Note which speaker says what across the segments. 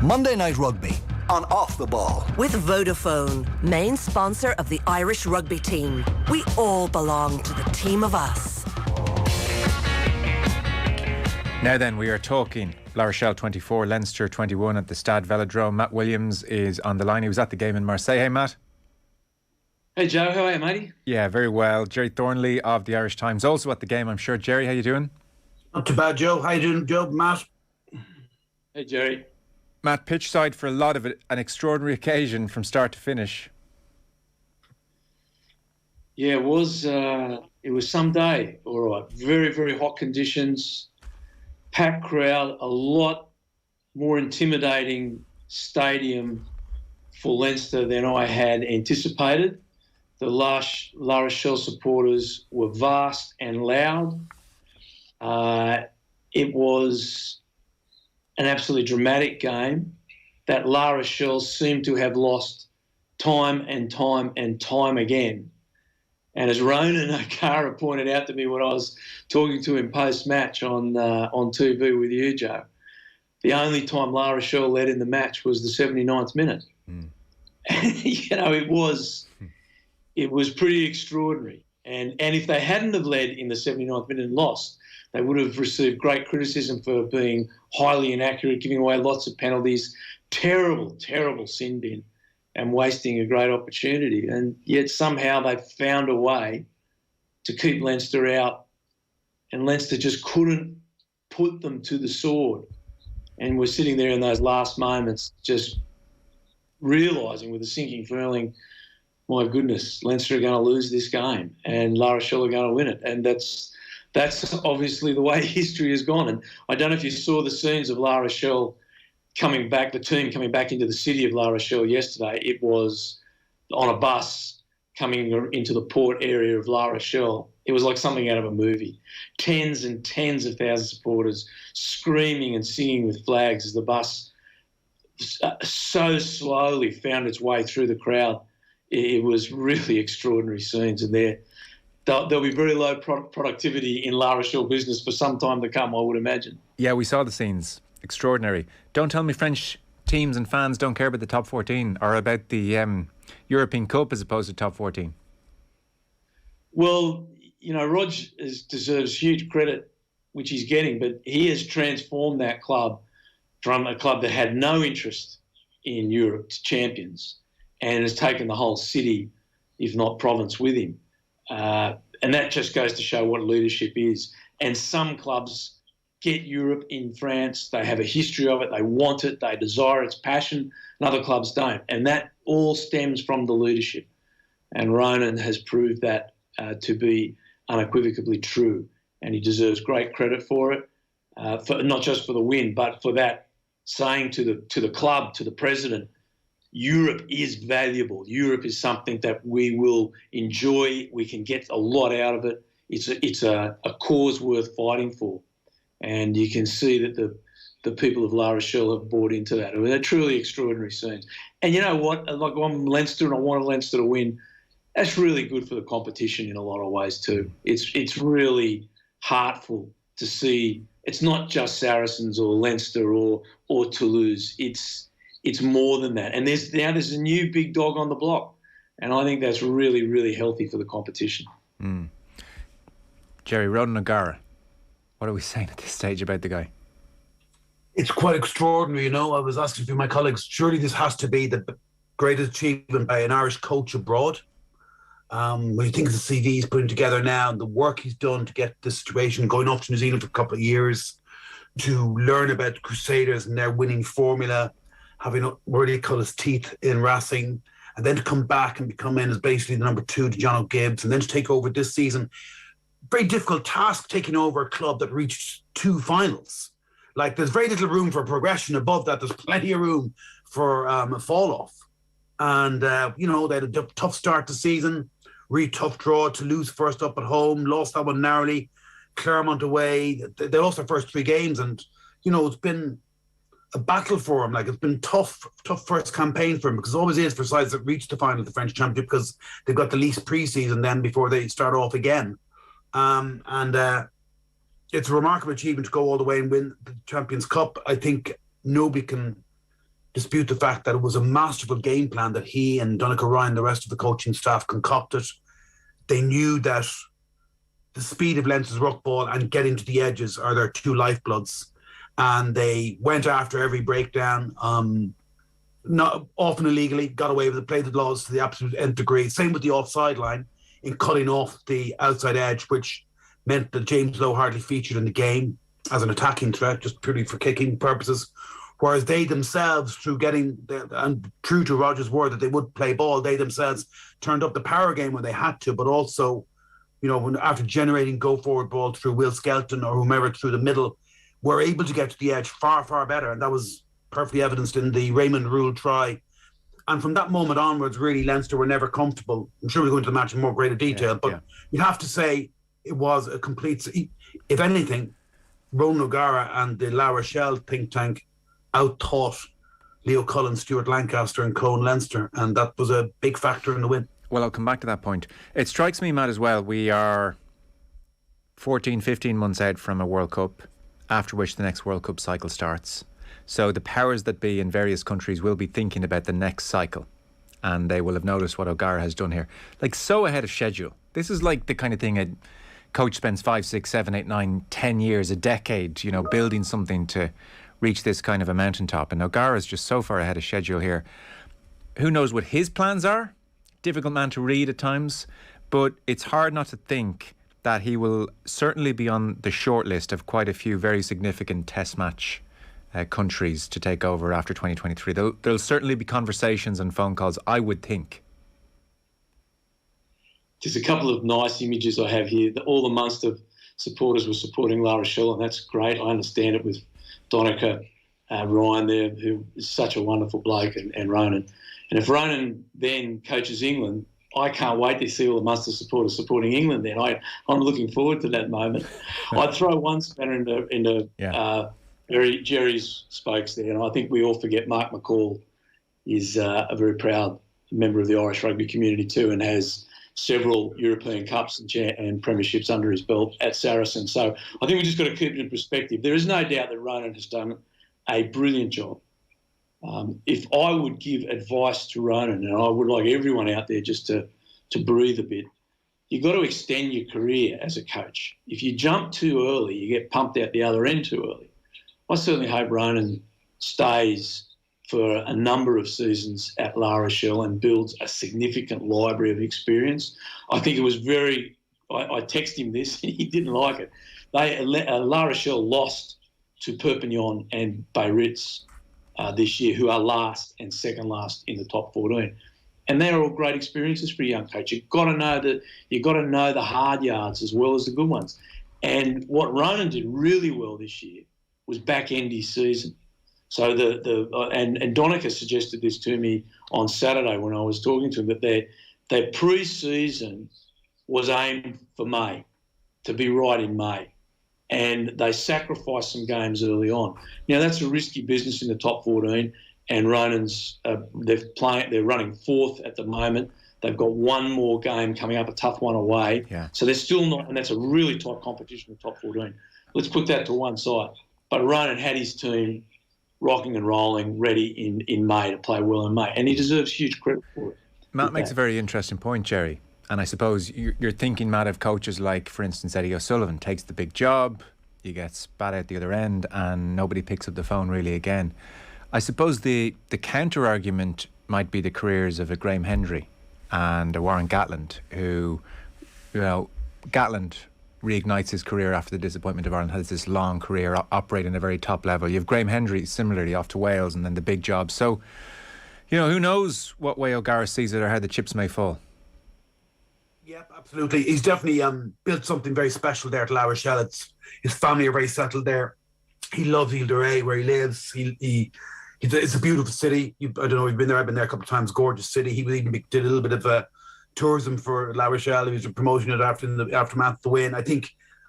Speaker 1: Monday Night Rugby on Off the Ball.
Speaker 2: With Vodafone, main sponsor of the Irish rugby team. We all belong to the team of us.
Speaker 3: Now then, we are talking La Rochelle 24, Leinster 21 at the Stade Velodrome. Matt Williams is on the line. He was at the game in Marseille. Hey, Matt.
Speaker 4: Hey, Joe. How are you, matey?
Speaker 3: Yeah, very well. Gerry Thornley of the Irish Times also at the game, I'm sure. Gerry, how you doing?
Speaker 5: Not too bad, Joe. How you doing, Joe? Matt?
Speaker 4: Hey, Gerry.
Speaker 3: Matt, pitch side for a lot of it, an extraordinary occasion from start to finish.
Speaker 4: Yeah, it was some day, all right. Very, very hot conditions, packed crowd, a lot more intimidating stadium for Leinster than I had anticipated. The La Rochelle supporters were vast and loud. It was an absolutely dramatic game that La Rochelle seemed to have lost time and time and time again. And as Ronan O'Gara pointed out to me when I was talking to him post-match on TV with you, Joe, the only time La Rochelle led in the match was the 79th minute. Mm. You know, it was pretty extraordinary. And if they hadn't have led in the 79th minute and lost, they would have received great criticism for being highly inaccurate, giving away lots of penalties, terrible, terrible sin bin, and wasting a great opportunity. And yet somehow they found a way to keep Leinster out, and Leinster just couldn't put them to the sword. And we're sitting there in those last moments just realising with a sinking feeling, my goodness, Leinster are going to lose this game and La Rochelle are going to win it. And that's obviously the way history has gone. And I don't know if you saw the scenes of La Rochelle coming back, the team coming back into the city of La Rochelle yesterday. It was on a bus coming into the port area of La Rochelle. It was like something out of a movie. Tens and tens of thousands of supporters screaming and singing with flags as the bus so slowly found its way through the crowd. It was really extraordinary scenes, and there'll be very low productivity in La Rochelle business for some time to come, I would imagine.
Speaker 3: Yeah, we saw the scenes. Extraordinary. Don't tell me French teams and fans don't care about the top 14 or about the European Cup as opposed to top 14.
Speaker 4: Well, you know, Rog deserves huge credit, which he's getting, but he has transformed that club from a club that had no interest in Europe to champions, and has taken the whole city, if not province, with him. And that just goes to show what leadership is. And some clubs get Europe in France. They have a history of it. They want it. They desire its passion. And other clubs don't. And that all stems from the leadership. And Ronan has proved that to be unequivocally true. And he deserves great credit for it, for not just for the win, but for that saying to the club, to the president, Europe is valuable. Europe is something that we will enjoy. We can get a lot out of it. It's a cause worth fighting for. And you can see that the people of La Rochelle have bought into that. I mean, they're truly extraordinary scenes. And you know what? Like, I'm Leinster and I want Leinster to win. That's really good for the competition in a lot of ways too. It's really heartful to see. It's not just Saracens or Leinster or Toulouse. It's more than that. And there's a new big dog on the block. And I think that's really, really healthy for the competition.
Speaker 3: Mm. Gerry, Ronan O'Gara, what are we saying at this stage about the guy?
Speaker 5: It's quite extraordinary, you know. I was asking a few of my colleagues, surely this has to be the greatest achievement by an Irish coach abroad. When you think of the CV he's putting together now and the work he's done to get this situation, going off to New Zealand for a couple of years, to learn about Crusaders and their winning formula, having already cut his teeth in Racing, and then to come back and become in as basically the number 2 to John O'Gibbs, and then to take over this season. Very difficult task taking over a club that reached 2 finals. Like, there's very little room for progression above that. There's plenty of room for a fall off. And, you know, they had a tough start to the season, really tough draw. Toulouse first up at home, lost that one narrowly. Clermont away. They lost their first 3 games, and, you know, it's been a battle for him. Like, it's been tough first campaign for him, because it always is for sides that reach the final of the French Championship, because they've got the least pre-season then before they start off again. It's a remarkable achievement to go all the way and win the Champions Cup. I think nobody can dispute the fact that it was a masterful game plan that he and Donncha Ryan, the rest of the coaching staff, concocted. They knew that the speed of Leinster's ruck ball and getting to the edges are their two lifebloods. And they went after every breakdown, not often illegally, got away with it, played the laws to the absolute nth degree. Same with the offside line in cutting off the outside edge, which meant that James Lowe hardly featured in the game as an attacking threat, just purely for kicking purposes. Whereas they themselves, through getting, and true to Rogers' word that they would play ball, they themselves turned up the power game when they had to, but also, you know, when after generating go-forward ball through Will Skelton or whomever through the middle, were able to get to the edge far, far better. And that was perfectly evidenced in the Raymond Rule try. And from that moment onwards, really, Leinster were never comfortable. I'm sure we'll go into the match in more greater detail, but you have to say it was a complete, if anything, Ronan O'Gara and the La Rochelle think tank out-taught Leo Cullen, Stuart Lancaster and Cohen Leinster, and that was a big factor in the win.
Speaker 3: Well, I'll come back to that point. It strikes me, Matt, as well, we are 14, 15 months out from a World Cup, after which the next World Cup cycle starts. So the powers that be in various countries will be thinking about the next cycle, and they will have noticed what O'Gara has done here. Like, so ahead of schedule. This is like the kind of thing a coach spends 5, 6, 7, 8, 9, 10 years, a decade, you know, building something to reach this kind of a mountaintop. And O'Gara's just so far ahead of schedule here. Who knows what his plans are? Difficult man to read at times, but it's hard not to think that he will certainly be on the short list of quite a few very significant test match countries to take over after 2023. There'll certainly be conversations and phone calls, I would think.
Speaker 4: There's a couple of nice images I have here. All the Munster supporters were supporting La Rochelle, and that's great. I understand it with Donncha Ryan there, who is such a wonderful bloke, and Ronan. And if Ronan then coaches England, I can't wait to see all the Munster supporters supporting England then. I'm looking forward to that moment. I'd throw one spanner into Gerry's spokes there, and I think we all forget Mark McCall is a very proud member of the Irish rugby community too, and has several European Cups and premierships under his belt at Saracen. So I think we just got to keep it in perspective. There is no doubt that Ronan has done a brilliant job. If I would give advice to Ronan, and I would like everyone out there just to breathe a bit, you've got to extend your career as a coach. If you jump too early, you get pumped out the other end too early. I certainly hope Ronan stays for a number of seasons at La Rochelle and builds a significant library of experience. I think it was I texted him this and he didn't like it. La Rochelle lost to Perpignan and Biarritz this year, who are last and second last in the top 14. And they're all great experiences for a young coach. You've got to know the hard yards as well as the good ones. And what Ronan did really well this year was back end his season. So and Donncha suggested this to me on Saturday when I was talking to him, that their pre-season was aimed for May, to be right in May. And they sacrificed some games early on. Now, that's a risky business in the top 14, and Ronan's they're running fourth at the moment. They've got one more game coming up, a tough one away.
Speaker 3: Yeah.
Speaker 4: So they're still not, and that's a really tight competition in the top 14. Let's put that to one side. But Ronan had his team rocking and rolling, ready in May to play well in May, and he deserves huge credit for it.
Speaker 3: Matt makes a very interesting point, Gerry. And I suppose you're thinking, Matt, of coaches like, for instance, Eddie O'Sullivan takes the big job, he gets spat out the other end, and nobody picks up the phone really again. I suppose the counter argument might be the careers of a Graham Hendry and a Warren Gatland, who, you know, Gatland reignites his career after the disappointment of Ireland, has this long career operating at a very top level. You have Graham Hendry similarly off to Wales and then the big job. So, you know, who knows what way O'Gara sees it or how the chips may fall.
Speaker 5: Yep, absolutely. He's definitely built something very special there at La Rochelle. His family are very settled there. He loves Ile de Ré, where he lives. It's a beautiful city. I don't know, we've been there. I've been there a couple of times. Gorgeous city. He even did a little bit of tourism for La Rochelle. He was promoting it after the aftermath of the win. I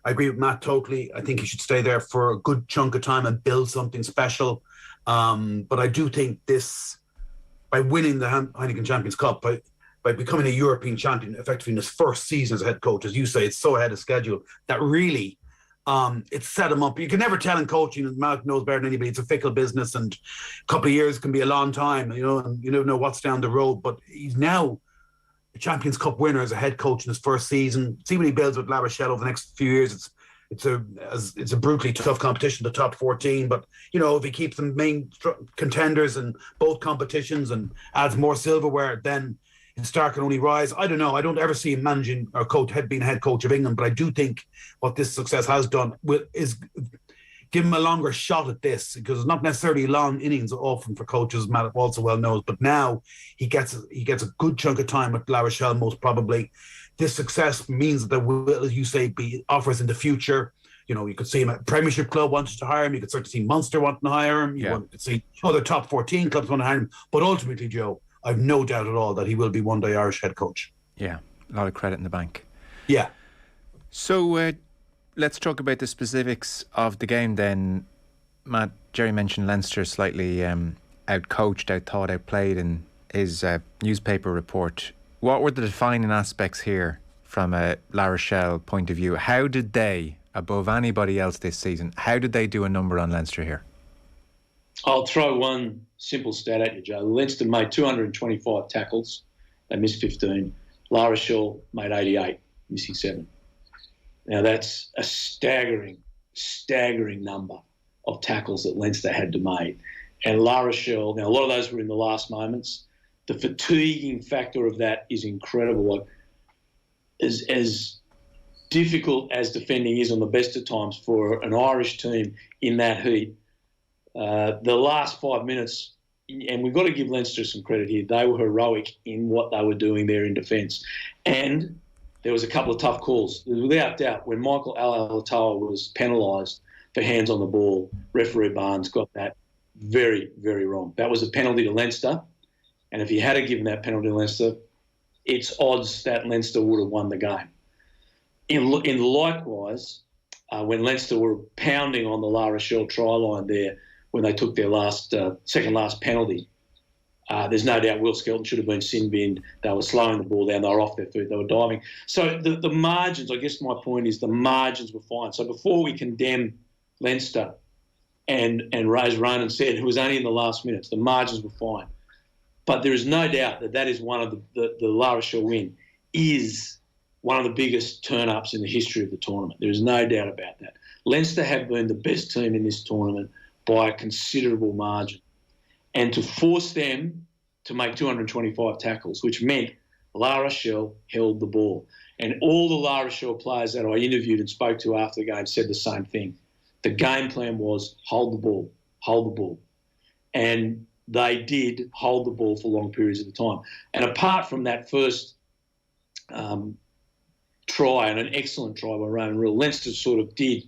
Speaker 5: agree with Matt totally. I think he should stay there for a good chunk of time and build something special. But I do think this, by winning the Heineken Champions Cup, by becoming a European champion effectively in his first season as a head coach, as you say, it's so ahead of schedule that really It's set him up. You can never tell in coaching, and Malcolm knows better than anybody, it's a fickle business, and a couple of years can be a long time, and you never know what's down the road. But he's now a Champions Cup winner as a head coach in his first season. See what he builds with La Rochelle over the next few years. It's a brutally tough competition, the top 14. But if he keeps them main contenders in both competitions and adds more silverware, then his star can only rise. I don't know. I don't ever see him managing or being head coach of England, but I do think what this success has done is give him a longer shot at this, because it's not necessarily long innings often for coaches, Matt also well knows. But now he gets a good chunk of time at La Rochelle, most probably. This success means that there will, as you say, be offers in the future. You could see him at Premiership club wanting to hire him. You could start to see Munster wanting to hire him. You could see other top 14 clubs want to hire him. But ultimately, Joe, I've no doubt at all that he will be one day Irish head coach.
Speaker 3: Yeah, a lot of credit in the bank.
Speaker 5: Yeah.
Speaker 3: So let's talk about the specifics of the game then. Matt, Gerry mentioned Leinster slightly out-coached, out-thought, outplayed in his newspaper report. What were the defining aspects here from a La Rochelle point of view? How did they, above anybody else this season, how did they do a number on Leinster here?
Speaker 4: I'll throw one simple stat at you, Joe. Leinster made 225 tackles. They missed 15. La Rochelle made 88, missing 7. Now, that's a staggering number of tackles that Leinster had to make. And La Rochelle, now a lot of those were in the last moments. The fatiguing factor of that is incredible. Like, as difficult as defending is on the best of times for an Irish team in that heat, the last 5 minutes, and we've got to give Leinster some credit here, they were heroic in what they were doing there in defence. And there was a couple of tough calls. Without doubt, when Michael Alatoa was penalised for hands on the ball, referee Barnes got that very, very wrong. That was a penalty to Leinster. And if he had given that penalty to Leinster, it's odds that Leinster would have won the game. In likewise, when Leinster were pounding on the La Rochelle try line there, when they took their second last penalty, there's no doubt Will Skelton should have been sin-binned. They were slowing the ball down. They were off their feet. They were diving. So the margins, I guess my point is the margins were fine. So before we condemn Leinster, and as Ronan said, who was only in the last minutes, the margins were fine. But there is no doubt that is one of the La Rochelle win is one of the biggest turn-ups in the history of the tournament. There is no doubt about that. Leinster have been the best team in this tournament by a considerable margin. And to force them to make 225 tackles, which meant La Rochelle held the ball. And all the La Rochelle players that I interviewed and spoke to after the game said the same thing. The game plan was hold the ball, hold the ball. And they did hold the ball for long periods of the time. And apart from that first try, and an excellent try by Ronan O'Gara, Leinster sort of did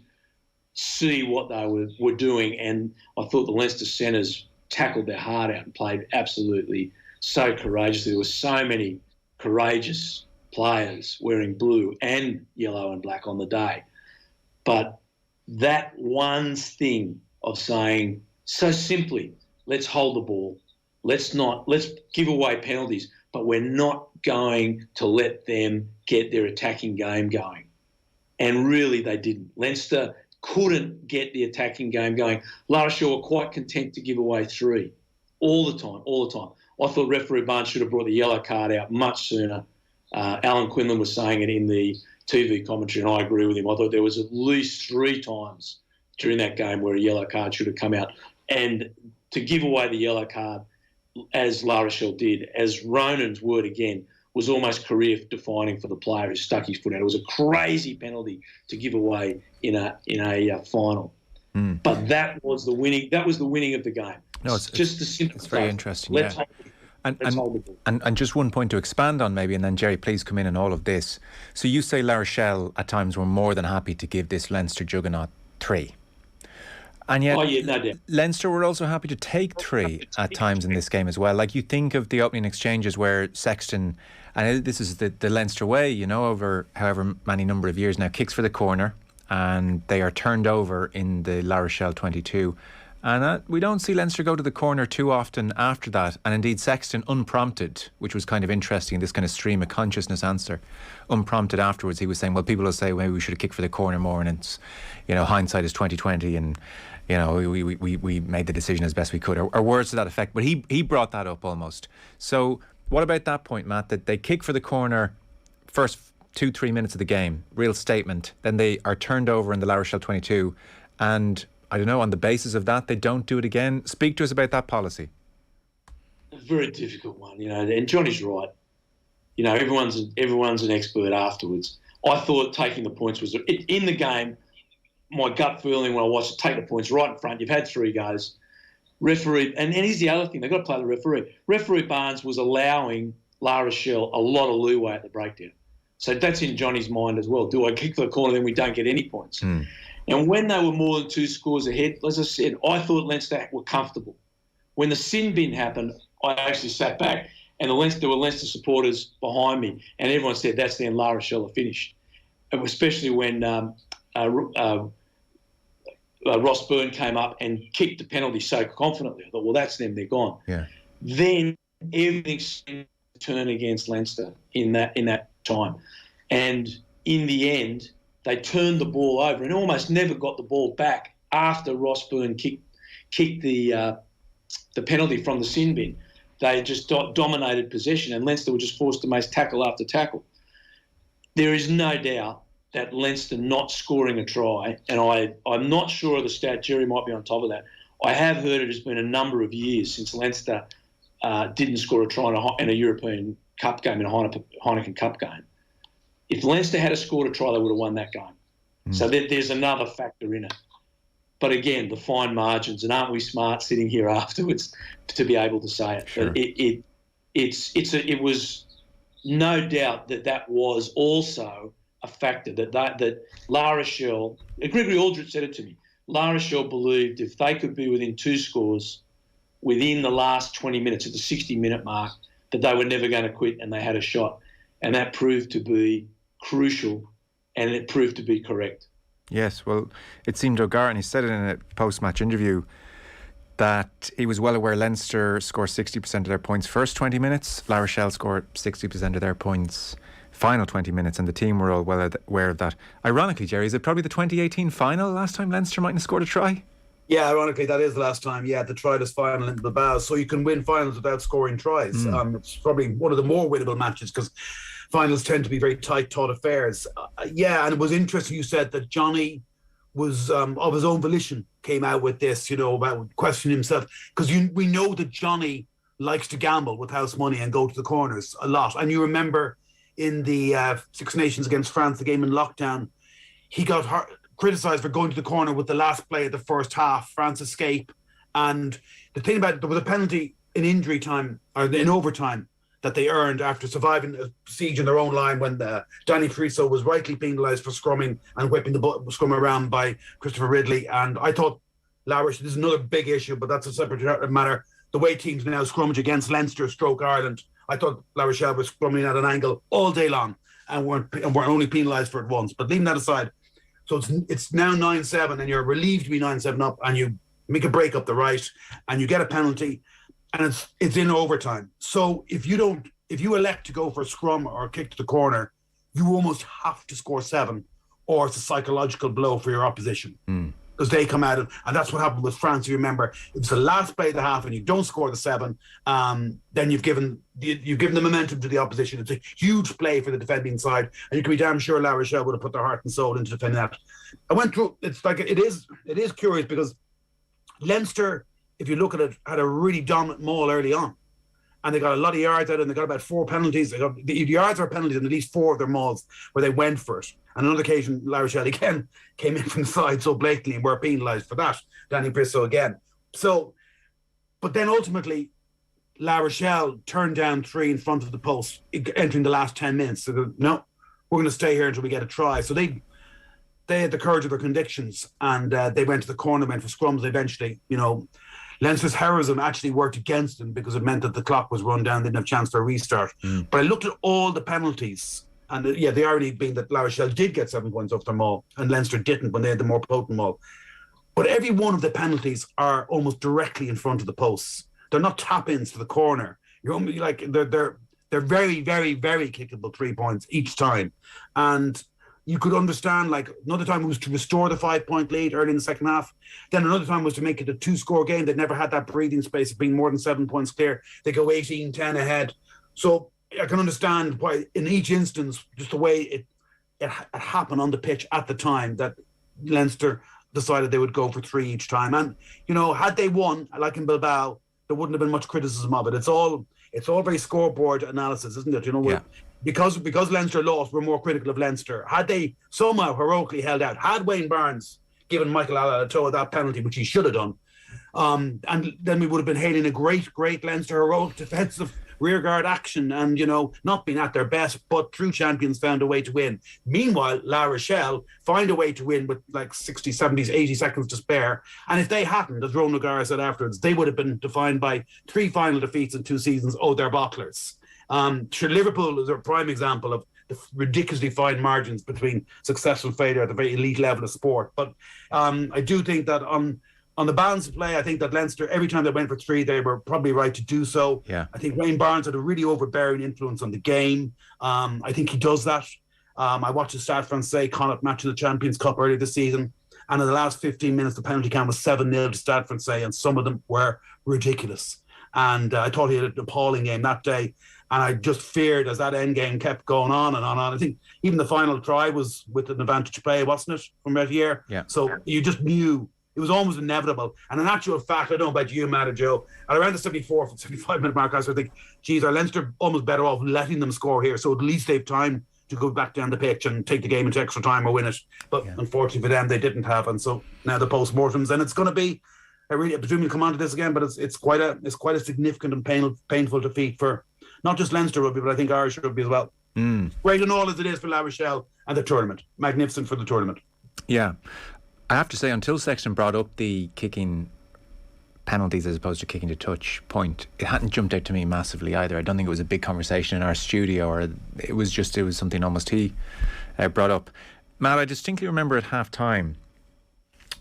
Speaker 4: see what they were doing, and I thought the Leinster centres tackled their heart out and played absolutely so courageously. There were so many courageous players wearing blue and yellow and black on the day. But that one thing of saying so simply, let's hold the ball, let's give away penalties, but we're not going to let them get their attacking game going. And really they didn't. Leinster couldn't get the attacking game going. La Rochelle were quite content to give away 3 all the time. I thought referee Barnes should have brought the yellow card out much sooner. Alan Quinlan was saying it in the TV commentary, and I agree with him. I thought there was at least 3 times during that game where a yellow card should have come out. And to give away the yellow card, as La Rochelle did, as Ronan's word again, was almost career-defining for the player who stuck his foot out. It was a crazy penalty to give away in a final. But that was the winning. That was the winning of the game.
Speaker 3: No, it's
Speaker 4: just the simple.
Speaker 3: It's very interesting. Let's hold the ball. And just one point to expand on maybe, and then Gerry, please come in on all of this. So you say La Rochelle at times were more than happy to give this Leinster juggernaut 3. And yet,
Speaker 4: no doubt.
Speaker 3: Leinster were also happy to take 3 at times in this game as well. Like you think of the opening exchanges where Sexton, and this is the Leinster way, over however many number of years now, kicks for the corner and they are turned over in the La Rochelle 22. And we don't see Leinster go to the corner too often after that. And indeed, Sexton, unprompted, which was kind of interesting, this kind of stream of consciousness answer, unprompted afterwards, he was saying, well, people will say, maybe we should have kicked for the corner more, and it's, hindsight is 20/20, and we made the decision as best we could, or words to that effect. But he brought that up almost. So what about that point, Matt, that they kick for the corner first 2-3 minutes of the game, real statement, then they are turned over in the La Rochelle 22, and I don't know, on the basis of that, they don't do it again. Speak to us about that policy.
Speaker 4: A very difficult one, and Johnny's right. Everyone's an expert afterwards. I thought taking the points was in the game. My gut feeling when I watched it, take the points right in front. You've had 3 goes. Referee, and here's the other thing, they've got to play the referee. Referee Barnes was allowing La Rochelle a lot of leeway at the breakdown. So that's in Johnny's mind as well. Do I kick for the corner, then we don't get any points? And when they were more than 2 scores ahead, as I said, I thought Leinster were comfortable. When the sin bin happened, I actually sat back, and there were Leinster supporters behind me, and everyone said, that's then La Rochelle are finished. And especially when Ross Byrne came up and kicked the penalty so confidently. I thought, well, that's them, they're gone.
Speaker 3: Yeah.
Speaker 4: Then everything seemed to turn against Leinster in that time. And in the end, they turned the ball over and almost never got the ball back after Ross Byrne kicked the penalty from the sin bin. They just dominated possession, and Leinster were just forced to make tackle after tackle. There is no doubt that Leinster not scoring a try, and I'm not sure of the stat, Gerry might be on top of that. I have heard it has been a number of years since Leinster didn't score a try in a European Cup game, in a Heineken Cup game. If Leinster had scored a try, they would have won that game. So there's another factor in it. But again, the fine margins, and aren't we smart sitting here afterwards to be able to say it?
Speaker 3: Sure.
Speaker 4: It was no doubt that was also a factor that La Rochelle, Gregory Aldrich said it to me, La Rochelle believed if they could be within 2 scores within the last 20 minutes at the 60-minute mark, that they were never going to quit, and they had a shot. And that proved to be crucial, and it proved to be correct.
Speaker 3: Yes, well, it seemed O'Gara, and he said it in a post-match interview, that he was well aware Leinster scored 60% of their points first 20 minutes, La Rochelle scored 60% of their points final 20 minutes, and the team were all well aware of that. Ironically, Gerry, is it probably the 2018 final last time Leinster mightn't have scored a try?
Speaker 5: Yeah, ironically, that is the last time. Yeah, the triless final in Bilbao. So you can win finals without scoring tries. It's probably one of the more winnable matches because finals tend to be very tight-taut affairs. And it was interesting you said that Johnny was, of his own volition, came out with this, about questioning himself. Because we know that Johnny likes to gamble with house money and go to the corners a lot. And you remember in the Six Nations against France, the game in lockdown, he got criticised for going to the corner with the last play of the first half, France escape. And the thing about it, there was a penalty in injury time, or in overtime, that they earned after surviving a siege in their own line when Danny Friso was rightly penalised for scrumming and whipping the scrum around by Christopher Ridley. And I thought, this is another big issue, but that's a separate matter. The way teams now scrummage against Leinster / Ireland, I thought La Rochelle was scrumming at an angle all day long and weren't only penalised for it once. But leaving that aside, so it's now 9-7, and you're relieved to be 9-7 up, and you make a break up the right, and you get a penalty, and it's in overtime. So if you elect to go for a scrum or a kick to the corner, you almost have to score 7, or it's a psychological blow for your opposition. Because they come out, and that's what happened with France. You remember, if it's the last play of the half and you don't score the 7, then you've given the momentum to the opposition. It's a huge play for the defending side, and you can be damn sure La Rochelle would have put their heart and soul into defending that. I went through. It's like it is curious because Leinster, if you look at it, had a really dominant maul early on, and they got a lot of yards out, and they got about 4 penalties. They got the yards or penalties in at least 4 of their mauls where they went for it. And on another occasion, La Rochelle again came in from the side so blatantly and were penalised for that. Danny Bristow again. So, but then ultimately, La Rochelle turned down 3 in front of the post, entering the last 10 minutes. So they go, no, we're going to stay here until we get a try. So they had the courage of their convictions, and they went to the corner, went for scrums eventually. Leinster's heroism actually worked against them because it meant that the clock was run down, they didn't have a chance for a restart. But I looked at all the penalties, and the irony being that La Rochelle did get 7 points off their maul and Leinster didn't when they had the more potent maul. But every one of the penalties are almost directly in front of the posts. They're not tap-ins to the corner. You're only like they're very, very, very kickable 3 points each time. And you could understand, like, another time was to restore the 5-point lead early in the second half. Then another time was to make it a 2-score game. They'd never had that breathing space of being more than 7 points clear. They go 18-10 ahead. So I can understand why, in each instance, just the way it happened on the pitch at the time, that Leinster decided they would go for 3 each time. And, you know, had they won, like in Bilbao, there wouldn't have been much criticism of it. It's all very scoreboard analysis, isn't it? You know,
Speaker 3: yeah.
Speaker 5: Because Leinster lost, we're more critical of Leinster. Had they somehow heroically held out, had Wayne Barnes given Michael Alatoa that penalty, which he should have done, and then we would have been hailing a great Leinster heroic defensive rearguard action and, you know, not being at their best, but true champions found a way to win. Meanwhile, La Rochelle find a way to win with like 60, 70, 80 seconds to spare. And if they hadn't, as Ronan O'Gara said afterwards, they would have been defined by 3 final defeats in 2 seasons. Oh, they're bottlers. Liverpool is a prime example of the ridiculously fine margins between success and failure at the very elite level of sport. But I do think that on the balance of play, I think that Leinster, every time they went for 3, they were probably right to do so.
Speaker 3: Yeah.
Speaker 5: I think Wayne Barnes had a really overbearing influence on the game. I think he does that. I watched the Stade Francais Connacht match in the Champions Cup earlier this season, and in the last 15 minutes, the penalty count was 7-0 to Stade Francais, and some of them were ridiculous. And I thought he had an appalling game that day. And I just feared, as that end game kept going on and on. I think even the final try was with an advantage play, wasn't it, from Revier?
Speaker 3: Yeah.
Speaker 5: So you just knew it was almost inevitable. And in actual fact, I don't know about you, Matt or Joe, at around the 75-minute mark, I was thinking, geez, are Leinster almost better off letting them score here? So at least they've time to go back down the pitch and take the game into extra time or win it. But unfortunately for them, they didn't have. And so now the post-mortems, and it's going to be, I presume we'll come on to this again, but it's quite a significant and painful defeat for not just Leinster rugby, but I think Irish rugby as well. Great and all as it is for La Rochelle and the tournament. Magnificent for the tournament.
Speaker 3: Yeah. I have to say, until Sexton brought up the kicking penalties as opposed to kicking to touch point, it hadn't jumped out to me massively either. I don't think it was a big conversation in our studio, or it was something almost he brought up. Matt, I distinctly remember at half time.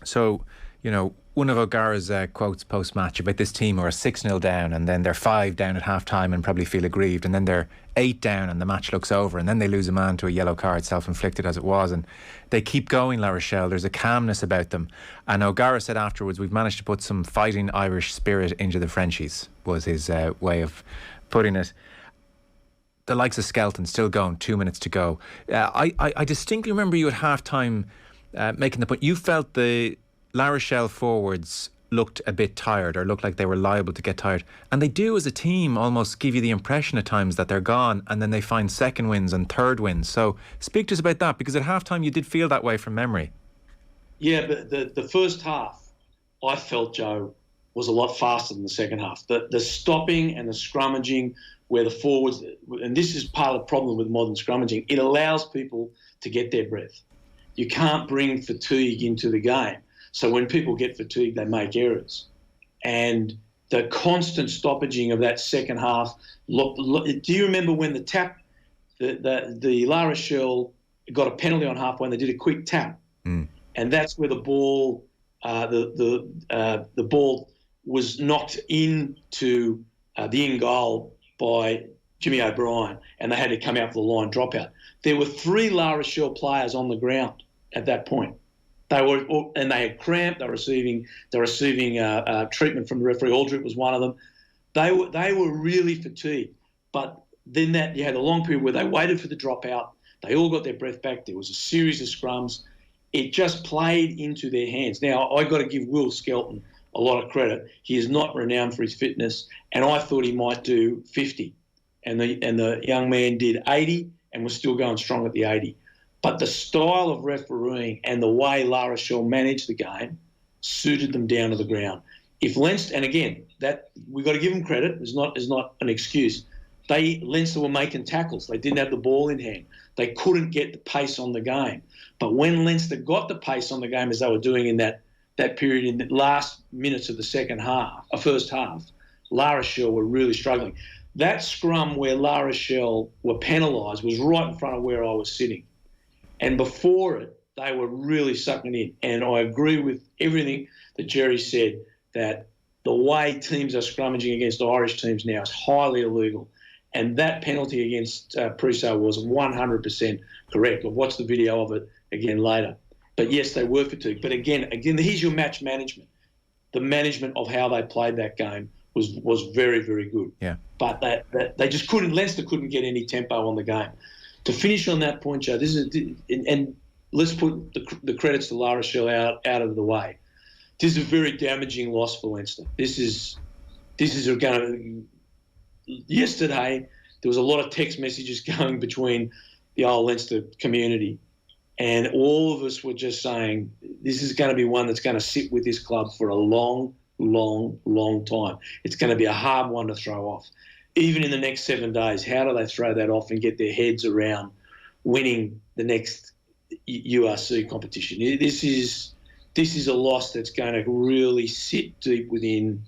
Speaker 3: So, you know, one of O'Gara's quotes post-match about this team who are 6-0 down, and then they're 5 down at half-time and probably feel aggrieved, and then they're 8 down and the match looks over, and then they lose a man to a yellow card, self-inflicted as it was, and they keep going, La Rochelle. There's a calmness about them. And O'Gara said afterwards, we've managed to put some fighting Irish spirit into the Frenchies, was his way of putting it. The likes of Skelton still going, 2 minutes to go. I distinctly remember you at half-time making the point. You felt the La Rochelle forwards looked a bit tired, or looked like they were liable to get tired. And they do, as a team, almost give you the impression at times that they're gone, and then they find second wins and third wins. So speak to us about that, because at halftime you did feel that way from memory. Yeah,
Speaker 4: but the first half, I felt, Joe, was a lot faster than the second half. The stopping and the scrummaging, where the forwards, and this is part of the problem with modern scrummaging, it allows people to get their breath. You can't bring fatigue into the game. So when people get fatigued, they make errors. And the constant stoppaging of that second half. Do you remember when the tap, the La Rochelle got a penalty on half when they did a quick tap? And that's where the ball, the ball was knocked into the in goal by Jimmy O'Brien, and they had to come out for the line dropout. There were 3 La Rochelle players on the ground at that point. They had cramp. They were receiving treatment from the referee. Aldrich was one of them. They were really fatigued. But then you had a long period where they waited for the dropout. They all got their breath back. There was a series of scrums. It just played into their hands. Now, I got to give Will Skelton a lot of credit. He is not renowned for his fitness, and I thought he might do 50, and the young man did 80 and was still going strong at the 80. But the style of refereeing and the way La Rochelle managed the game suited them down to the ground. If Leinster, and again, that we've got to give them credit, is not an excuse. Leinster were making tackles. They didn't have the ball in hand. They couldn't get the pace on the game. But when Leinster got the pace on the game, as they were doing in that period in the last minutes of the first half, La Rochelle were really struggling. That scrum where La Rochelle were penalised was right in front of where I was sitting. And before it, They were really sucking it in. And I agree with everything that Gerry said, that the way teams are scrummaging against Irish teams now is highly illegal. And that penalty against Priso was 100% correct. I've watched the video of it again later. But yes, they were fatigued. But again, here's your match management. The management of how they played that game was very, very good.
Speaker 3: Yeah.
Speaker 4: But they just couldn't. Leinster couldn't get any tempo on the game. To finish on that point, Joe, and let's put the credits to La Rochelle out of the way. This is a very damaging loss for Leinster. This is going to. Yesterday, there was a lot of text messages going between the old Leinster community, and all of us were just saying this is going to be one that's going to sit with this club for a long, long, long time. It's going to be a hard one to throw off. Even in the next 7 days, how do they throw that off and get their heads around winning the next URC competition? This is a loss that's going to really sit deep within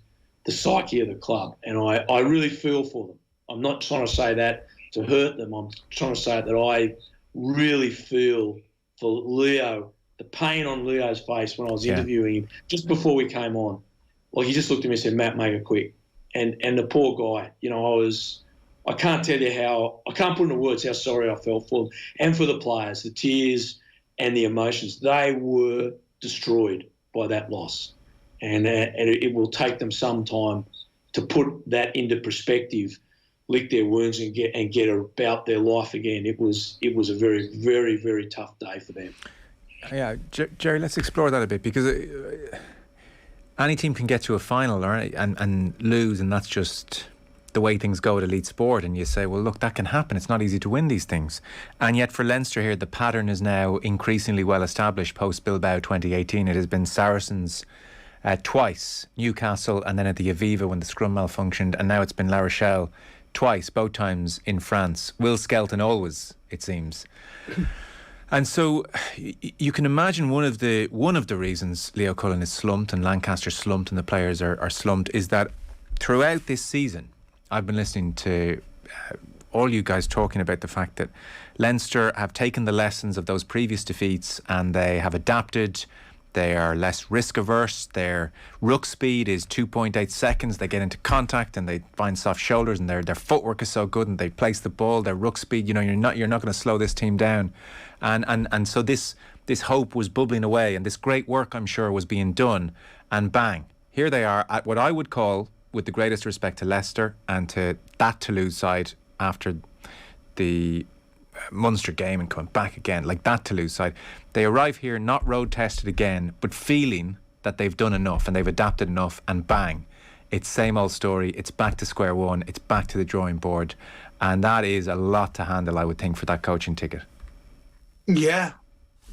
Speaker 4: the psyche of the club, and I really feel for them. I'm not trying to say that to hurt them. I'm trying to say that I really feel for Leo, the pain on Leo's face when I was interviewing him just before we came on. Like, he just looked at me and said, "Matt, make it quick." And the poor guy, I can't tell you I can't put into words how sorry I felt for them and for the players, the tears and the emotions. They were destroyed by that loss. And it will take them some time to put that into perspective, lick their wounds and get about their life again. It was a very, very, very tough day for them.
Speaker 3: Yeah, Gerry, let's explore that a bit, because any team can get to a final and lose, and that's just the way things go at elite sport. And you say, well, look, that can happen. It's not easy to win these things. And yet for Leinster here, the pattern is now increasingly well established post Bilbao 2018. It has been Saracens twice, Newcastle, and then at the Aviva when the scrum malfunctioned, and now it's been La Rochelle twice, both times in France. Will Skelton always, it seems. And so you can imagine one of the reasons Leo Cullen is slumped and Lancaster slumped and the players are slumped is that throughout this season, I've been listening to all you guys talking about the fact that Leinster have taken the lessons of those previous defeats and they have adapted. They are less risk averse. Their ruck speed is 2.8 seconds. They get into contact and they find soft shoulders, and their footwork is so good, and they place the ball. Their ruck speed, you're not going to slow this team down, and so this hope was bubbling away, and this great work, I'm sure, was being done, and bang, here they are at what I would call, with the greatest respect to Leicester and to that Toulouse side after the Munster game and coming back again, like that Toulouse side, they arrive here not road tested again, but feeling that they've done enough and they've adapted enough, and bang, it's same old story. It's back to square one. It's back to the drawing board, and that is a lot to handle, I would think, for that coaching ticket.
Speaker 5: Yeah,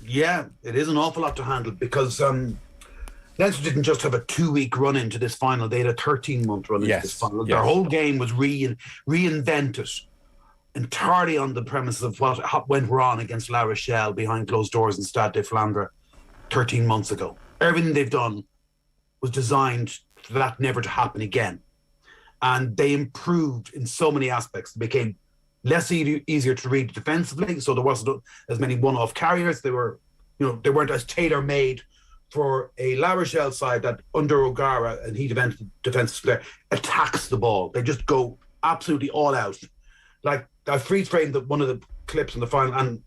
Speaker 5: it is an awful lot to handle, because Leinster didn't just have a 2-week run into this final; they had a 13-month run into this final. Their whole game was reinvented entirely on the premise of what went wrong against La Rochelle behind closed doors in Stade de Flandre 13 months ago. Everything they've done was designed for that never to happen again. And they improved in so many aspects. They became easier to read defensively, so there wasn't as many one-off carriers. They weren't as tailor-made for a La Rochelle side that under O'Gara, and he defensive player, attacks the ball. They just go absolutely all out. Like, I freeze framed one of the clips in the final, and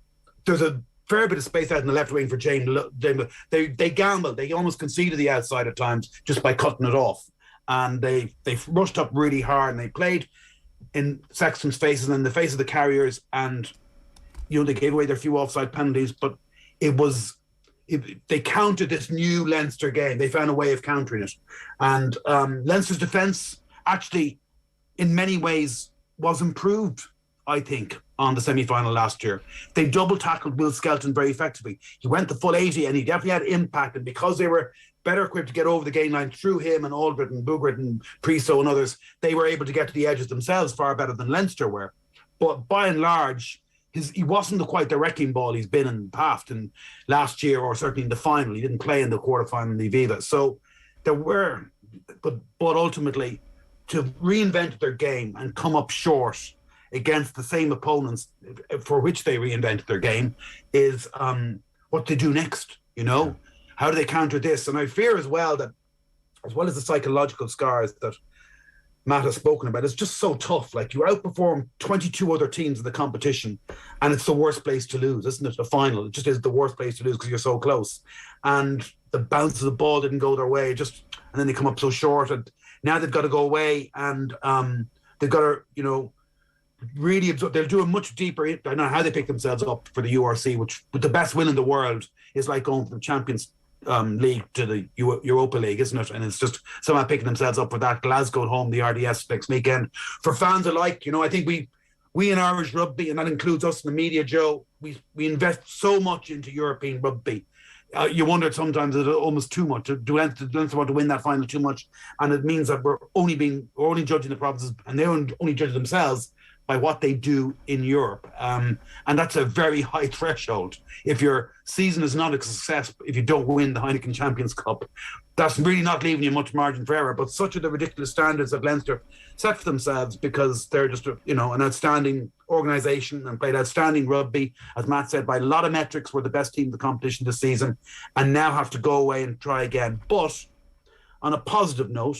Speaker 5: there's a fair bit of space out in the left wing for James. They gambled. They almost conceded the outside at times just by cutting it off. And they rushed up really hard, and they played in Sexton's faces and in the face of the carriers, and they gave away their few offside penalties, but they countered this new Leinster game. They found a way of countering it. And Leinster's defence actually, in many ways, was improved, I think, on the semi-final last year. They double-tackled Will Skelton very effectively. He went the full 80, and he definitely had impact. And because they were better equipped to get over the gain line through him and Aldred and Boogert and Priso and others, they were able to get to the edges themselves far better than Leinster were. But by and large, he wasn't quite the wrecking ball he's been in the past, and last year, or certainly in the final. He didn't play in the quarterfinal in the Aviva. So there were, but ultimately, to reinvent their game and come up short against the same opponents for which they reinvented their game is what they do next, you know? How do they counter this? And I fear as well that, as well as the psychological scars that Matt has spoken about, it's just so tough. Like, you outperform 22 other teams in the competition, and it's the worst place to lose, isn't it? The final, it just is the worst place to lose because you're so close. And the bounce of the ball didn't go their way, and then they come up so short. And now they've got to go away, and they've got to, you know, really absorb. They'll do a much deeper. I don't know how they pick themselves up for the URC, which, with the best will in the world, is like going from the Champions League to the Europa League, isn't it? And it's just somehow picking themselves up for that. Glasgow at home, the RDS next weekend. For fans alike, you know, I think we in Irish rugby, and that includes us in the media, Joe, we invest so much into European rugby. You wondered sometimes that almost too much. Do Leinster want to win that final too much? And it means that we're only judging the provinces, and they're only judging themselves by what they do in Europe. And that's a very high threshold. If your season is not a success, if you don't win the Heineken Champions Cup, that's really not leaving you much margin for error. But such are the ridiculous standards that Leinster set for themselves, because they're just, you know, an outstanding organisation and played outstanding rugby. As Matt said, by a lot of metrics, we're the best team in the competition this season, and now have to go away and try again. But on a positive note,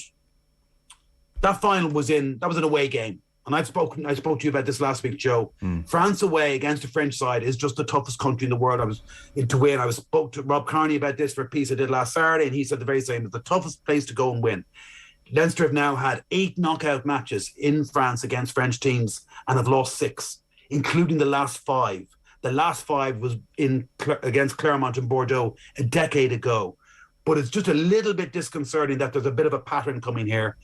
Speaker 5: that final was an away game. And I spoke to you about this last week, Joe. France away against the French side is just the toughest country in the world. To win. I spoke to Rob Carney about this for a piece I did last Saturday, and he said the very same. It's the toughest place to go and win. Leinster have now had 8 knockout matches in France against French teams and have lost 6, including the last 5. The last 5 was against Clermont and Bordeaux a decade ago. But it's just a little bit disconcerting that there's a bit of a pattern coming here.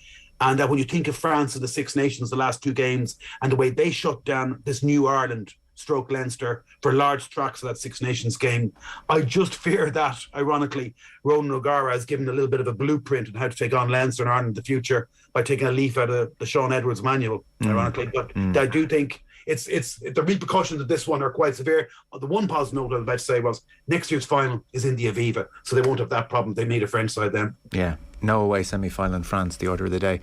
Speaker 5: And that when you think of France and the Six Nations, the last 2 games, and the way they shut down this new Ireland / Leinster for large tracks of that Six Nations game, I just fear that, ironically, Ronan O'Gara has given a little bit of a blueprint on how to take on Leinster and Ireland in the future by taking a leaf out of the Sean Edwards manual, ironically. But I do think it's the repercussions of this one are quite severe. The one positive note I was about to say was next year's final is in the Aviva, so they won't have that problem. They made a French side then.
Speaker 3: Yeah. No away semi-final in France, the order of the day.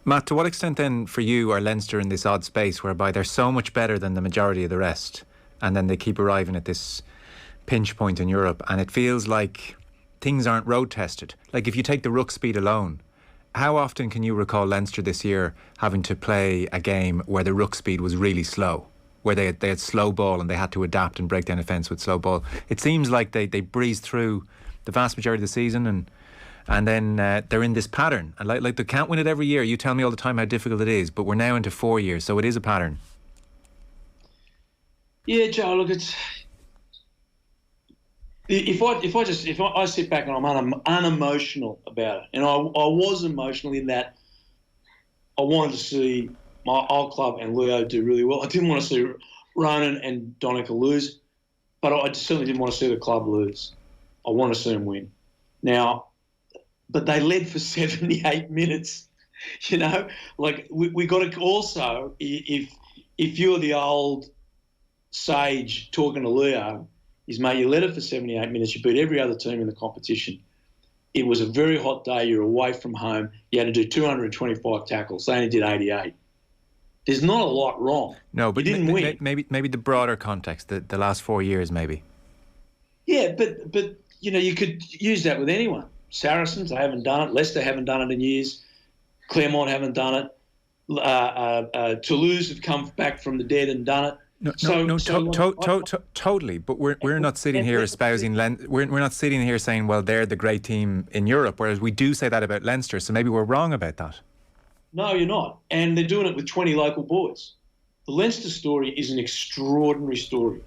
Speaker 3: Matt, to what extent then for you are Leinster in this odd space whereby they're so much better than the majority of the rest, and then they keep arriving at this pinch point in Europe, and it feels like things aren't road tested? Like, if you take the ruck speed alone, how often can you recall Leinster this year having to play a game where the ruck speed was really slow, where they had slow ball and they had to adapt and break down a fence with slow ball? It seems like they breezed through the vast majority of the season, and then they're in this pattern. And like they can't win it every year. You tell me all the time how difficult it is, but we're now into 4 years, so it is a pattern.
Speaker 4: Yeah, Joe. Look, it's if I sit back and I'm unemotional about it, and I was emotional in that I wanted to see my old club and Leo do really well. I didn't want to see Ronan and Donica lose, but I certainly didn't want to see the club lose. I want to see them win. Now, but they led for 78 minutes, you know. Like, we got to also, if you're the old sage talking to Leo, is, mate, you led it for 78 minutes, you beat every other team in the competition. It was a very hot day, you're away from home, you had to do 225 tackles, they only did 88. There's not a lot wrong.
Speaker 3: No, but
Speaker 4: you didn't win.
Speaker 3: Maybe the broader context, the last 4 years maybe.
Speaker 4: Yeah, but you know, you could use that with anyone. Saracens, they haven't done it. Leicester haven't done it in years. Claremont haven't done it. Toulouse have come back from the dead and done it.
Speaker 3: Totally. But we're not sitting here espousing we're not sitting here saying, well, they're the great team in Europe, whereas we do say that about Leinster. So maybe we're wrong about that.
Speaker 4: No, you're not. And they're doing it with 20 local boys. The Leinster story is an extraordinary story.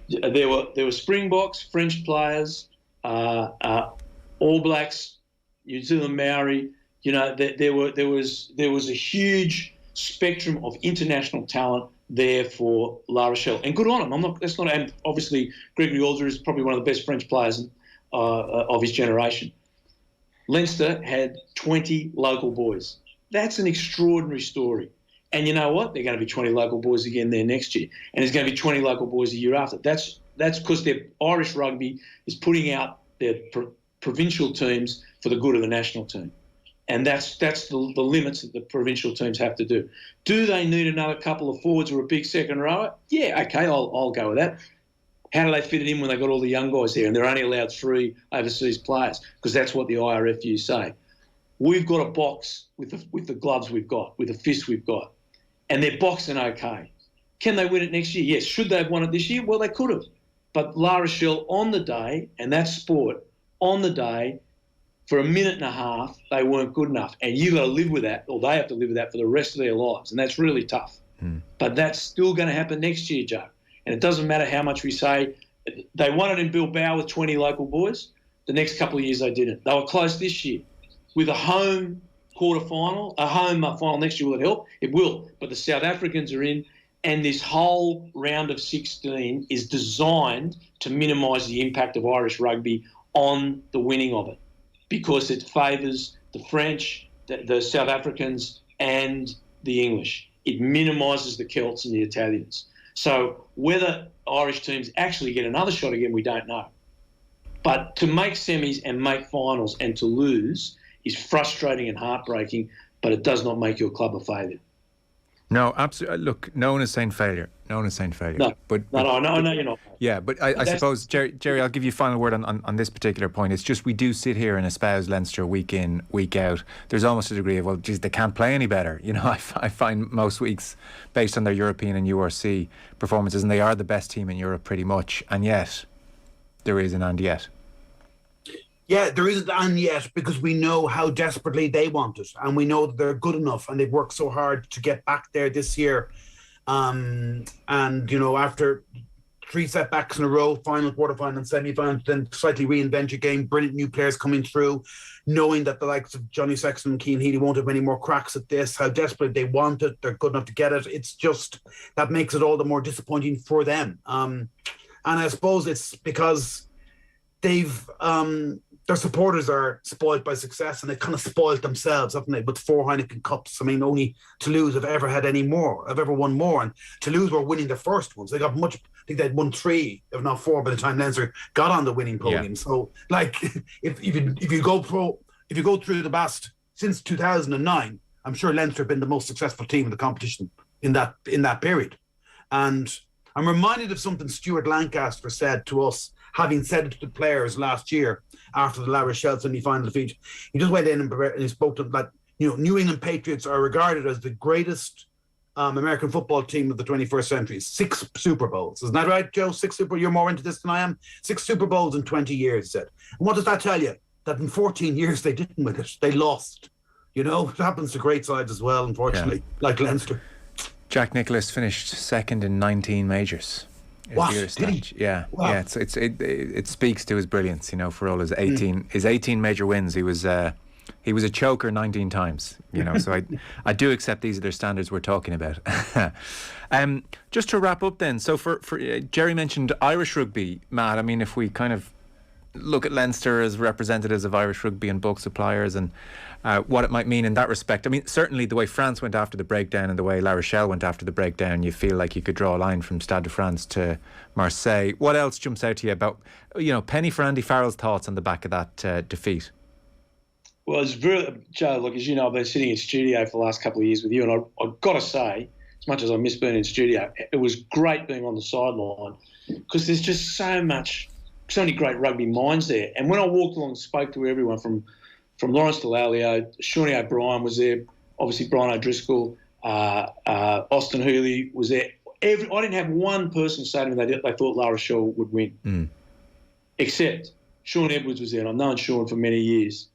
Speaker 4: There were Springboks, French players, All Blacks, New Zealand Maori. You know, there was a huge spectrum of international talent there for La Rochelle, and good on him. And obviously Gregory Alder is probably one of the best French players of his generation. Leinster had 20 local boys. That's an extraordinary story. And you know what? They're going to be 20 local boys again there next year, and there's going to be 20 local boys the year after. That's because their Irish rugby is putting out their provincial teams for the good of the national team. And that's the limits that the provincial teams have to do. Do they need another couple of forwards or a big second rower? Yeah, okay, I'll go with that. How do they fit it in when they got all the young guys there and they're only allowed 3 overseas players? Because that's what the IRFU say. We've got a box with the gloves we've got, with the fists we've got, and they're boxing okay. Can they win it next year? Yes. Should they have won it this year? Well, they could have. But La Rochelle on the day, and that's sport, on the day, for a minute and a half, they weren't good enough. And you've got to live with that, or they have to live with that for the rest of their lives. And that's really tough. But that's still going to happen next year, Joe. And it doesn't matter how much we say. They won it in Bilbao with 20 local boys. The next couple of years they didn't. They were close this year. With a home quarterfinal, a home final next year, will it help? It will. But the South Africans are in, and this whole round of 16 is designed to minimise the impact of Irish rugby on the winning of it, because it favours the French, the South Africans and the English. It minimises the Celts and the Italians. So whether Irish teams actually get another shot again, we don't know. But to make semis and make finals and to lose is frustrating and heartbreaking, but it does not make your club a failure.
Speaker 3: No, absolutely. Look, no one is saying failure. No one is saying failure.
Speaker 4: No,
Speaker 3: but
Speaker 4: no, you're not.
Speaker 3: Yeah, but I suppose, Jerry, I'll give you a final word on this particular point. It's just we do sit here and espouse Leinster week in, week out. There's almost a degree of, well, geez, they can't play any better. You know, I find most weeks, based on their European and URC performances, and they are the best team in Europe pretty much, and yet there is an and yet.
Speaker 5: Yeah, there isn't and yet, because we know how desperately they want it, and we know that they're good enough, and they've worked so hard to get back there this year. And, you know, after 3 setbacks in a row, final, quarterfinal and semi-final, then slightly reinvent your game, brilliant new players coming through, knowing that the likes of Johnny Sexton and Cian Healy won't have many more cracks at this, how desperate they want it, they're good enough to get it. It's just, that makes it all the more disappointing for them. And I suppose it's because they've... their supporters are spoiled by success, and they've kind of spoiled themselves, haven't they, with 4 Heineken Cups. I mean, only Toulouse have ever had any more, have ever won more. And Toulouse were winning the first ones. They got much, I think they'd won 3, if not 4, by the time Leinster got on the winning podium. Yeah. So, like, if you go through the best since 2009, I'm sure Leinster have been the most successful team in the competition in that period. And I'm reminded of something Stuart Lancaster said to us, having said it to the players last year after the La Rochelle semi-final defeat. He just went in and he spoke to them that, you know, New England Patriots are regarded as the greatest American football team of the 21st century. 6 Super Bowls. Isn't that right, Joe? 6 Super Bowls. You're more into this than I am. 6 Super Bowls in 20 years, he said. And what does that tell you? That in 14 years they didn't win it. They lost. You know, it happens to great sides as well, unfortunately, like Leinster.
Speaker 3: Jack Nicklaus finished second in 19 majors.
Speaker 5: What? Did he?
Speaker 3: Yeah, wow. Yeah. It speaks to his brilliance, you know, for all his 18 major wins. He was a choker 19 times, you know. So I do accept these are their standards we're talking about. Just to wrap up then, so for Jerry mentioned Irish rugby, Matt. I mean, if we kind of look at Leinster as representatives of Irish rugby and bulk suppliers and what it might mean in that respect. I mean, certainly the way France went after the breakdown and the way La Rochelle went after the breakdown, you feel like you could draw a line from Stade de France to Marseille. What else jumps out to you about, you know, penny for Andy Farrell's thoughts on the back of that defeat?
Speaker 4: Well, it's very, Joe, look, as you know, I've been sitting in studio for the last couple of years with you, and I've got to say, as much as I miss being in studio, it was great being on the sideline, because there's just so many great rugby minds there. And when I walked along and spoke to everyone from Lawrence Delalio, Shawnee O'Brien was there, obviously Brian O'Driscoll, Austin Hooley was there. I didn't have one person say to me they thought La Rochelle would win, except Sean Edwards was there, and I've known Sean for many years.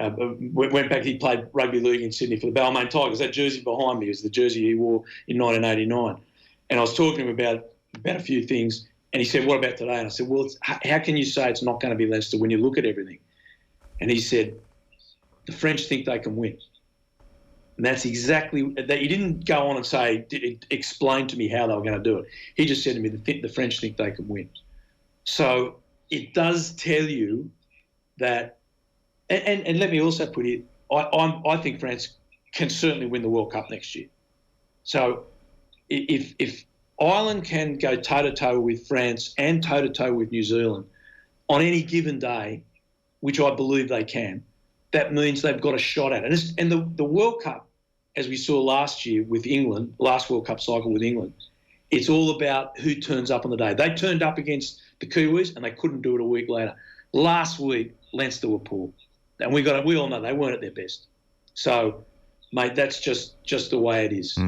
Speaker 4: Went back, he played rugby league in Sydney for the Balmain Tigers. That jersey behind me is the jersey he wore in 1989. And I was talking to him about a few things, and he said, what about today? And I said, well, how can you say it's not going to be Leinster when you look at everything? And he said, the French think they can win. And that's exactly that. He didn't go on and say, explain to me how they were going to do it. He just said to me, the French think they can win. So it does tell you that, and let me also put it, I think France can certainly win the World Cup next year. So if Ireland can go toe-to-toe with France and toe-to-toe with New Zealand on any given day, which I believe they can, that means they've got a shot at it. And the World Cup, as we saw last year with England, last World Cup cycle with England, It's all about who turns up on the day. They turned up against the Kiwis and they couldn't do it a week later. Last week, Leinster were poor. And we all know they weren't at their best. So, mate, that's just the way it is.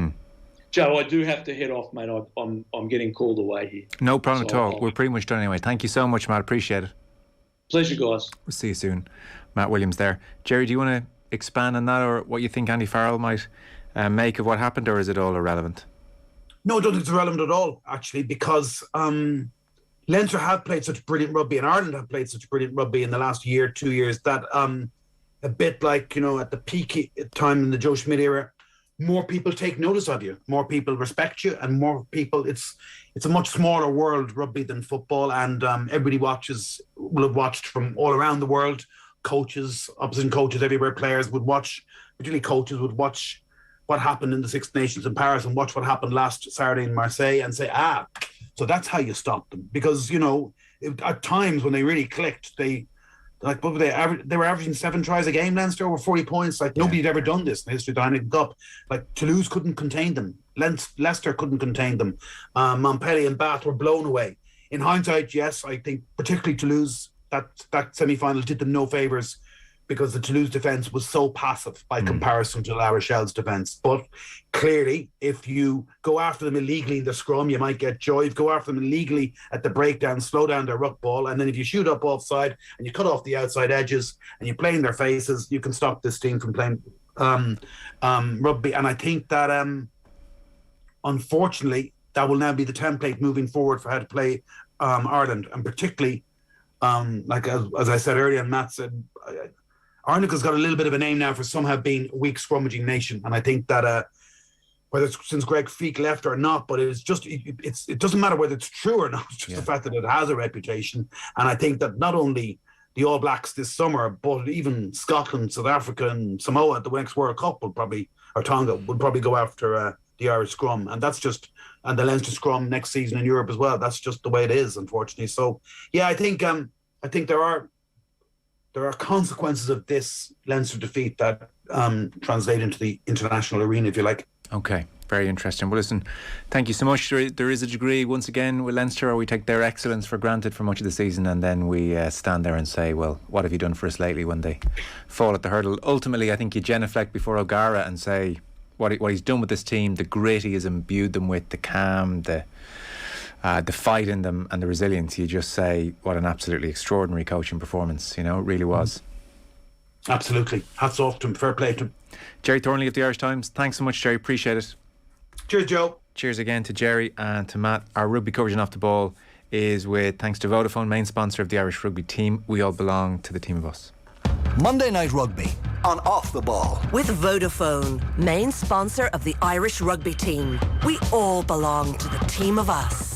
Speaker 4: Joe, I do have to head off, mate. I'm getting called away here.
Speaker 3: No problem at all. We're pretty much done anyway. Thank you so much, Matt. Appreciate it.
Speaker 4: Pleasure, guys.
Speaker 3: We'll see you soon. Matt Williams there. Gerry, do you want to expand on that, or what you think Andy Farrell might make of what happened, or is it all irrelevant?
Speaker 5: No, I don't think it's irrelevant at all, actually, because Leinster have played such brilliant rugby and Ireland have played such brilliant rugby in the last year, 2 years, that a bit like, at the peak time in the Joe Schmidt era, more people take notice of you, more people respect you, and more people, it's a much smaller world, rugby, than football, and everybody will have watched from all around the world. Coaches, opposition coaches everywhere, players would watch, particularly coaches would watch what happened in the Six Nations in Paris and watch what happened last Saturday in Marseille and say, so that's how you stop them. Because, at times when they really clicked, what were they were averaging 7 tries a game, Leinster, over 40 points. Nobody had ever done this in the history of the Heineken Cup. Toulouse couldn't contain them. Leicester couldn't contain them. Montpellier and Bath were blown away. In hindsight, yes, I think particularly Toulouse, that semi-final did them no favours, because the Toulouse defence was so passive by comparison to La Rochelle's defence. But clearly, if you go after them illegally in the scrum, you might get joy. If you go after them illegally at the breakdown, slow down their ruck ball, and then if you shoot up offside and you cut off the outside edges and you play in their faces, you can stop this team from playing rugby. And I think that, unfortunately, that will now be the template moving forward for how to play Ireland. And particularly, as I said earlier, and Matt said, Ireland has got a little bit of a name now for somehow being a weak scrummaging nation, and I think that whether it's since Greg Feek left or not, but it doesn't matter whether it's true or not. It's just the fact that it has a reputation, and I think that not only the All Blacks this summer, but even Scotland, South Africa, and Samoa at the next World Cup Tonga would probably go after the Irish scrum, and the Leinster scrum next season in Europe as well. That's just the way it is, unfortunately. So yeah, I think there are consequences of this Leinster defeat that translate into the international arena, if you like. Okay, very interesting. Well, listen, thank you so much. There is a degree, once again, with Leinster, where we take their excellence for granted for much of the season, and then we stand there and say, well, what have you done for us lately, when they fall at the hurdle. Ultimately, I think you genuflect before O'Gara and say what he's done with this team, the grit he has imbued them with, the calm, the fight in them, and the resilience. You just say, what an absolutely extraordinary coaching performance. It really was. Absolutely. Hats off to him. Fair play to him. Gerry Thornley of the Irish Times. Thanks so much, Gerry. Appreciate it. Cheers, Joe. Cheers again to Gerry and to Matt. Our rugby coverage and Off the Ball is with thanks to Vodafone, main sponsor of the Irish rugby team. We all belong to the team of us.
Speaker 1: Monday Night Rugby on Off the Ball.
Speaker 2: With Vodafone, main sponsor of the Irish rugby team. We all belong to the team of us.